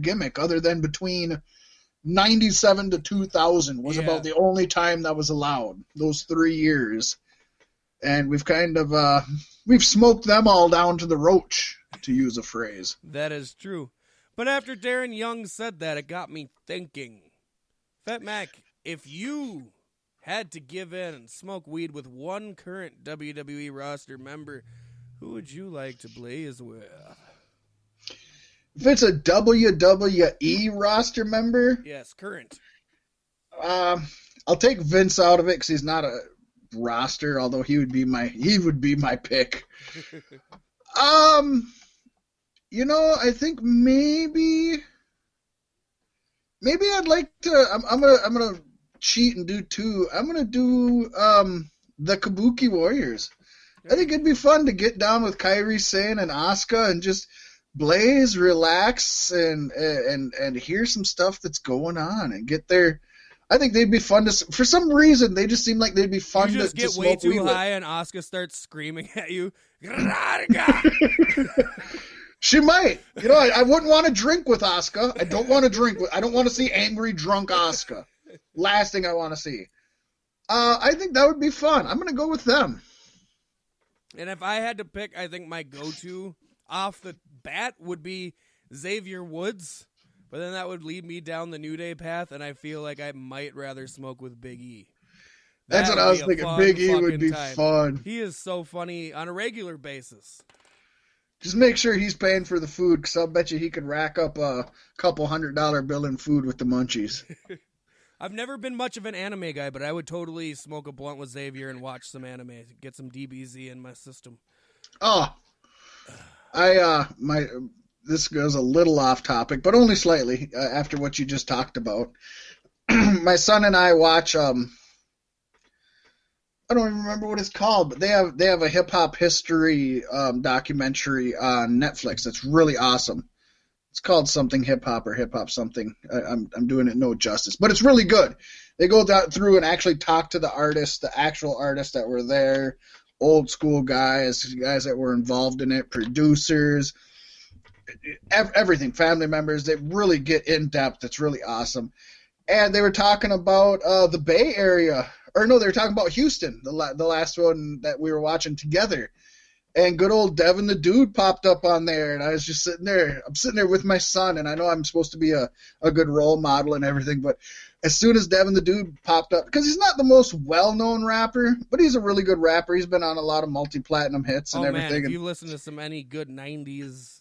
gimmick other than between 97 to 2000 was about the only time that was allowed, those 3 years. And we've kind of, we've smoked them all down to the roach, to use a phrase. That is true. But after Darren Young said that, it got me thinking. Fat Mack, if you had to give in and smoke weed with one current WWE roster member, who would you like to blaze with? If it's a WWE roster member, yes, current. I'll take Vince out of it because he's not a roster. Although he would be my pick. I think maybe I'd like to. I'm gonna cheat and do two. I'm gonna do the Kabuki Warriors. I think it'd be fun to get down with Kairi Sane and Asuka and just blaze, relax, and hear some stuff that's going on and get there. I think they'd be fun to. For some reason, they just seem like they'd be fun you just to get smoke way too weed high with. and Asuka starts screaming at you. She might. I wouldn't want to drink with Asuka. I don't want to drink with. I don't want to see angry, drunk Asuka. Last thing I want to see. I think that would be fun. I'm going to go with them. And if I had to pick, I think my go-to off the bat would be Xavier Woods. But then that would lead me down the New Day path, and I feel like I might rather smoke with Big E. That's what I was thinking. Big E would be fun. He is so funny on a regular basis. Just make sure he's paying for the food, because I'll bet you he could rack up a couple $100 bill in food with the munchies. I've never been much of an anime guy, but I would totally smoke a blunt with Xavier and watch some anime, get some DBZ in my system. Oh, this goes a little off topic, but only slightly after what you just talked about. My son and I watch. I don't even remember what it's called, but they have a hip hop history documentary on Netflix that's really awesome. It's called something hip hop or hip hop something. I'm doing it no justice, but it's really good. They go through and actually talk to the artists, the actual artists that were there, old school guys that were involved in it, producers, everything, family members. They really get in depth. It's really awesome. And they were talking about the Bay Area. Or no, they were talking about Houston, the last one that we were watching together. And good old Devin the Dude popped up on there, and I was just sitting there. I'm sitting there with my son, and I know I'm supposed to be a good role model and everything, but as soon as Devin the Dude popped up, because he's not the most well-known rapper, but he's a really good rapper. He's been on a lot of multi-platinum hits and everything. Man, if you listen to any good 90s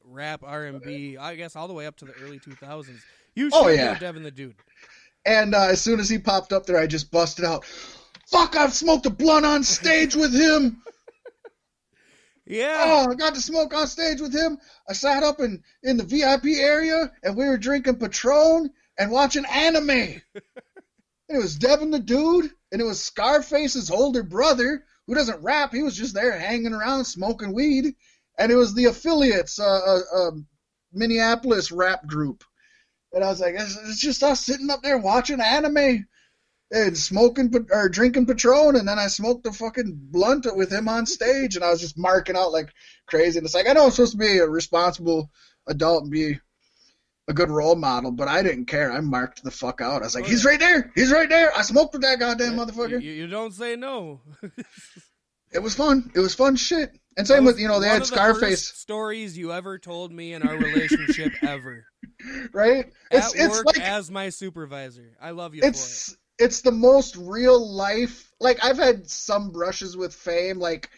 rap, R&B, I guess all the way up to the early 2000s, you should know Devin the Dude. And as soon as he popped up there, I just busted out, "Fuck, I've smoked a blunt on stage with him." Yeah. Oh, I got to smoke on stage with him. I sat up in the VIP area, and we were drinking Patron and watching anime. And it was Devin the Dude, and it was Scarface's older brother, who doesn't rap. He was just there hanging around smoking weed. And it was the Affiliates, Minneapolis rap group. And I was like, it's just us sitting up there watching anime and smoking or drinking Patron, and then I smoked a fucking blunt with him on stage, and I was just marking out like crazy. And it's like, I know I'm supposed to be a responsible adult and be a good role model, but I didn't care. I marked the fuck out. I was like, he's right there. He's right there. I smoked with that goddamn motherfucker. You don't say no. It was fun. It was fun shit. And same with, they had Scarface. The first stories you ever told me in our relationship ever. Right? It's work like, as my supervisor. I love you for it. It's the most real life. Like, I've had some brushes with fame, like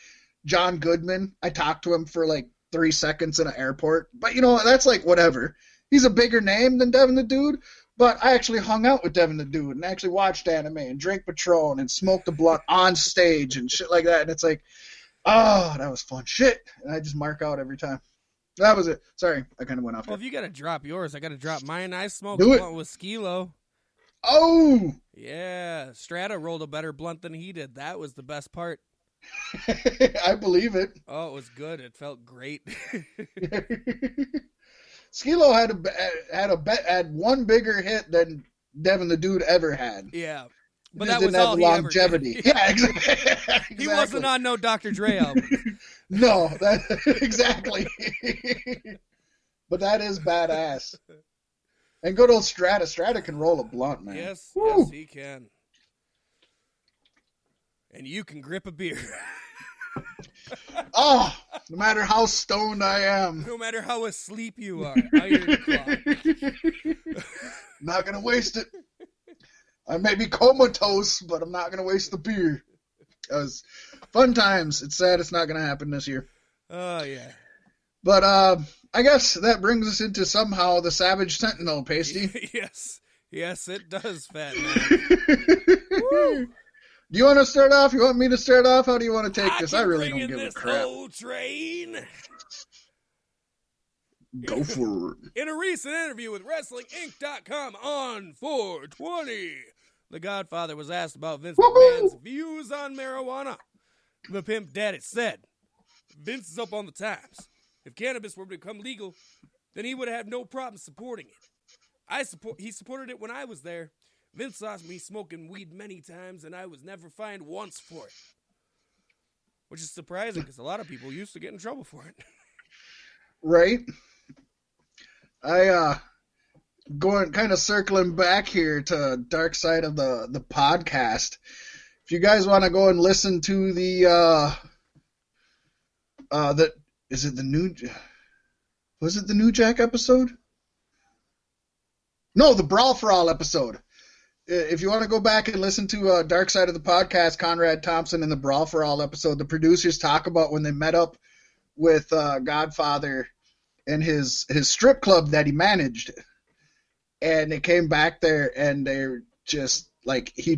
John Goodman. I talked to him for like 3 seconds in an airport. But, that's like whatever. He's a bigger name than Devin the Dude. But I actually hung out with Devin the Dude and actually watched anime and drank Patron and smoked a blunt on stage and shit like that. And it's like, oh, that was fun shit. And I just mark out every time. That was it. Sorry, I kind of went off there. Well, if you got to drop yours, I got to drop mine. I smoked a blunt with Skilo. Oh! Yeah, Strata rolled a better blunt than he did. That was the best part. I believe it. Oh, it was good. It felt great. Skilo had one bigger hit than Devin the Dude ever had. Yeah. But that was all longevity. He yeah, exactly. He wasn't on no Dr. Dre album. No, exactly. But that is badass. And good old Strata. Strata can roll a blunt, man. Yes, Woo. yes, he can. And you can grip a beer. Oh, no matter how stoned I am. No matter how asleep you are. Ironclad. Not going to waste it. I may be comatose, but I'm not going to waste the beer. Because fun times. It's sad it's not going to happen this year. Oh, yeah. But I guess that brings us into somehow the Savage Sentinel, Paystee. Yes. Yes, it does, Fat Man. Woo. Do you want to start off? You want me to start off? How do you want to take this? I really bring don't in give a this crap. whole train. Go for it. In a recent interview with WrestlingInc.com on 420, the Godfather was asked about Vince McMahon's views on marijuana. The Pimp Daddy said, Vince is up on the times. If cannabis were to become legal, then he would have no problem supporting it. He supported it when I was there. Vince saw me smoking weed many times, and I was never fined once for it. Which is surprising, because a lot of people used to get in trouble for it. Right? Going kind of circling back here to Dark Side of the podcast. If you guys want to go and listen to was it the New Jack episode? No, the Brawl for All episode. If you want to go back and listen to Dark Side of the Podcast, Conrad Thompson in the Brawl for All episode, the producers talk about when they met up with Godfather in his strip club that he managed, and they came back there and they're just like he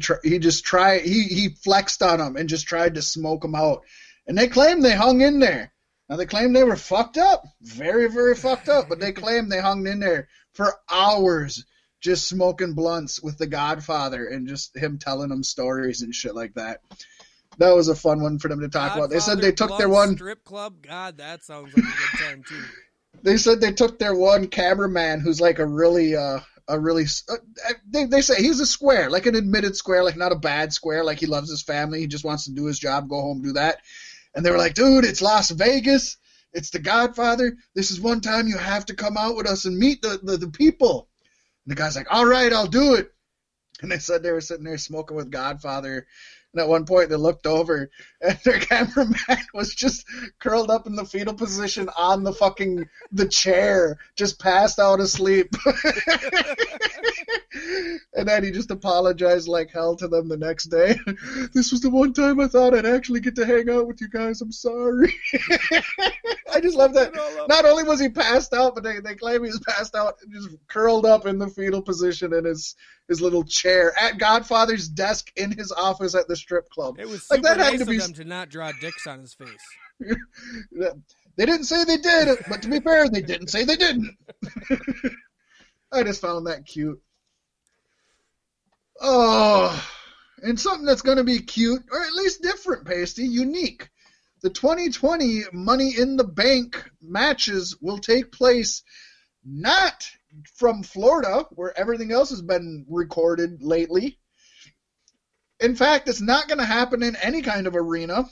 flexed on them and just tried to smoke them out, and they claim they hung in there. Now they claim they were fucked up, very, very fucked up, but they claim they hung in there for hours just smoking blunts with the Godfather and just him telling them stories and shit like that. That was a fun one for them to talk about. They said they took their one strip club. God, that sounds like a good time too. They said they took their one cameraman who's like they say he's a square, like an admitted square, like not a bad square, like he loves his family, he just wants to do his job, go home, do that. And they were like, dude, it's Las Vegas, it's the Godfather, this is one time you have to come out with us and meet the people. And the guy's like, all right, I'll do it. And they said they were sitting there smoking with Godfather. And at one point they looked over and their cameraman was just curled up in the fetal position on the chair, just passed out asleep. And then he just apologized like hell to them the next day. This was the one time I thought I'd actually get to hang out with you guys. I'm sorry. I just love that. Not only was he passed out, but they claim he was passed out and just curled up in the fetal position in his little chair at Godfather's desk in his office at the strip club. It was super like that nice had to be... of them to not draw dicks on his face. They didn't say they did, but to be fair, they didn't say they didn't. I just found that cute. Oh, and something that's going to be cute, or at least different, Paystee, unique. The 2020 Money in the Bank matches will take place not from Florida, where everything else has been recorded lately. In fact, it's not going to happen in any kind of arena.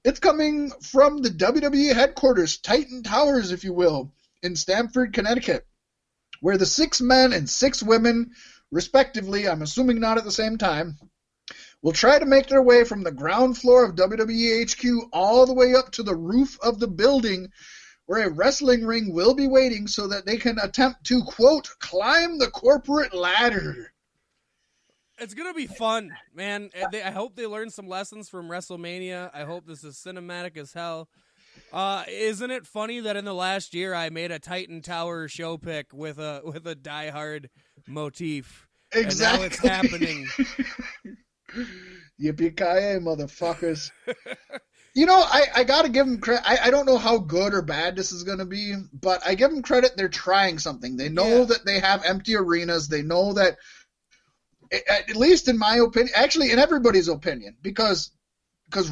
It's coming from the WWE headquarters, Titan Towers, if you will, in Stamford, Connecticut, where the 6 men and 6 women, respectively, I'm assuming not at the same time, will try to make their way from the ground floor of WWE HQ all the way up to the roof of the building, where a wrestling ring will be waiting so that they can attempt to, quote, climb the corporate ladder. It's going to be fun, man. I hope they learn some lessons from WrestleMania. I hope this is cinematic as hell. Isn't it funny that in the last year I made a Titan Tower show pick with a Die Hard motif? Exactly. And now it's happening. Yippee-ki-yay, motherfuckers. You know, I got to give them credit. I don't know how good or bad this is going to be, but I give them credit. They're trying something. They know that they have empty arenas. They know that, at least in my opinion, actually in everybody's opinion, because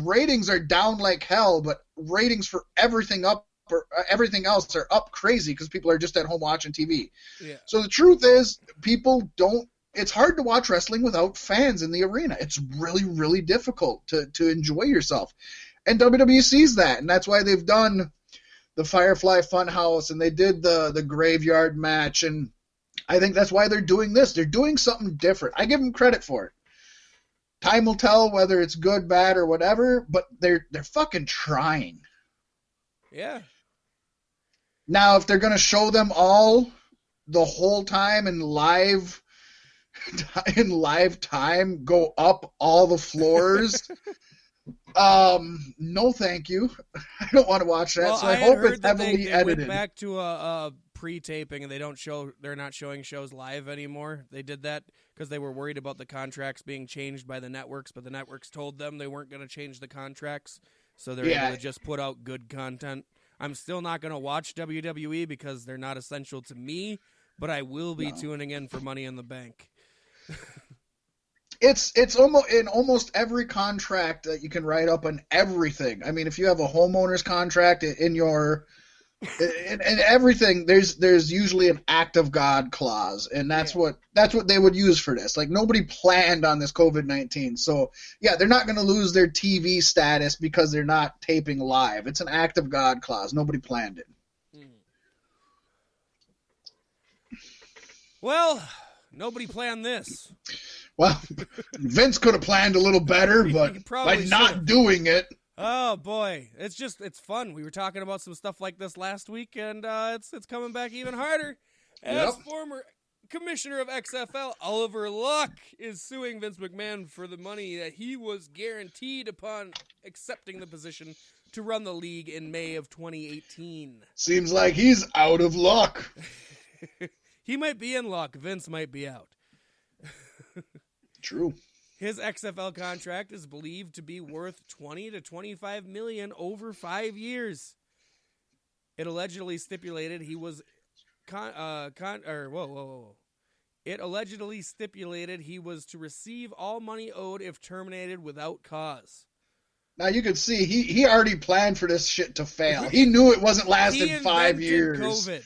ratings are down like hell, but ratings for everything else are up crazy because people are just at home watching TV. Yeah. So the truth is, it's hard to watch wrestling without fans in the arena. It's really, really difficult to enjoy yourself. And WWE sees that, and that's why they've done the Firefly Funhouse, and they did the graveyard match, and I think that's why they're doing this. They're doing something different. I give them credit for it. Time will tell whether it's good, bad, or whatever, but they're fucking trying. Yeah. Now, if they're going to show them all the whole time in live time, go up all the floors, no thank you. I don't want to watch that, well, so I hope it's heavily they edited. went back to a pre-taping, and they're not showing shows live anymore. They did that because they were worried about the contracts being changed by the networks, but the networks told them they weren't going to change the contracts, so they're able to just put out good content. I'm still not going to watch WWE because they're not essential to me, but I will be tuning in for Money in the Bank. It's almost in almost every contract that you can write up on everything. I mean, if you have a homeowner's contract in everything, there's usually an act of God clause, and that's what they would use for this. Like, nobody planned on this COVID-19, so yeah, they're not going to lose their TV status because they're not taping live. It's an act of God clause. Nobody planned it. Well, nobody planned this. Well, Vince could have planned a little better, but by not doing it. Oh boy, it's fun. We were talking about some stuff like this last week, and it's coming back even harder. As former commissioner of XFL, Oliver Luck is suing Vince McMahon for the money that he was guaranteed upon accepting the position to run the league in May of 2018. Seems like he's out of luck. He might be in luck. Vince might be out. True. His XFL contract is believed to be worth $20 to $25 million over 5 years. It allegedly stipulated he was It allegedly stipulated he was to receive all money owed if terminated without cause. Now you can see he already planned for this shit to fail. He knew it wasn't lasting 5 years. COVID.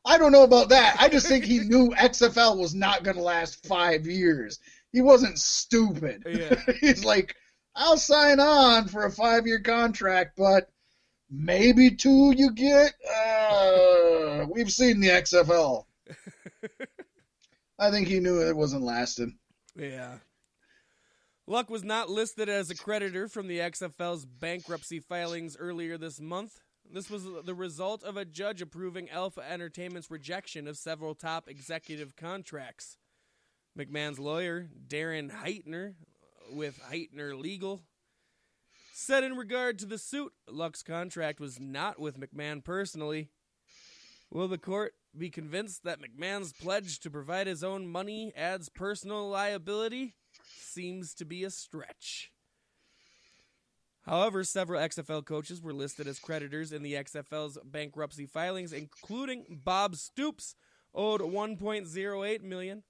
I don't know about that. I just think he knew XFL was not going to last 5 years. He wasn't stupid. Yeah. He's like, I'll sign on for a 5-year contract, but maybe 2 you get. We've seen the XFL. I think he knew it wasn't lasting. Yeah. Luck was not listed as a creditor from the XFL's bankruptcy filings earlier this month. This was the result of a judge approving Alpha Entertainment's rejection of several top executive contracts. McMahon's lawyer, Darren Heitner, with Heitner Legal, said in regard to the suit, Luck's contract was not with McMahon personally. Will the court be convinced that McMahon's pledge to provide his own money adds personal liability? Seems to be a stretch. However, several XFL coaches were listed as creditors in the XFL's bankruptcy filings, including Bob Stoops, owed $1.08 million.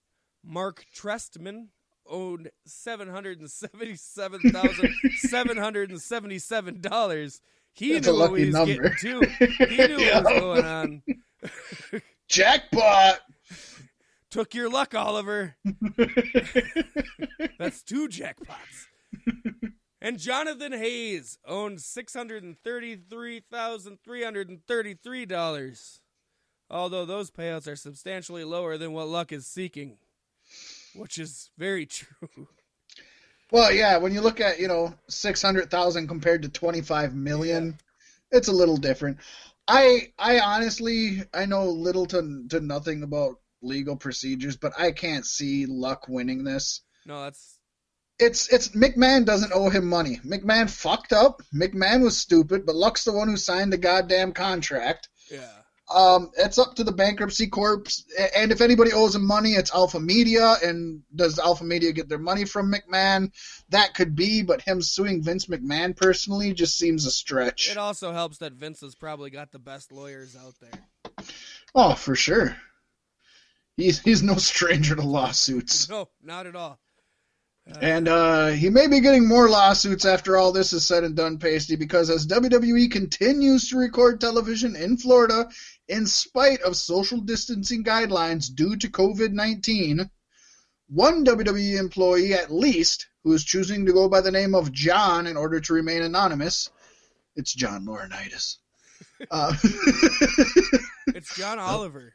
Mark Trestman owed $777,777. He knew what he was getting too. He knew what was going on. Jackpot! Took your luck, Oliver. That's 2 jackpots. And Jonathan Hayes owned $633,333, although those payouts are substantially lower than what Luck is seeking, which is very true. Well, yeah, when you look at, $600,000 compared to $25 million, it's a little different. I honestly, I know little to nothing about legal procedures, but I can't see Luck winning this. No, It's McMahon doesn't owe him money. McMahon fucked up. McMahon was stupid, but Luck's the one who signed the goddamn contract. Yeah. It's up to the bankruptcy corp, and if anybody owes him money, it's Alpha Media. And does Alpha Media get their money from McMahon? That could be, but him suing Vince McMahon personally just seems a stretch. It also helps that Vince has probably got the best lawyers out there. Oh, for sure. He's no stranger to lawsuits. No, not at all. And he may be getting more lawsuits after all this is said and done, Paystee, because as WWE continues to record television in Florida in spite of social distancing guidelines due to COVID-19, one WWE employee at least, who is choosing to go by the name of John in order to remain anonymous, it's John Laurinaitis, Uh, It's John Oliver.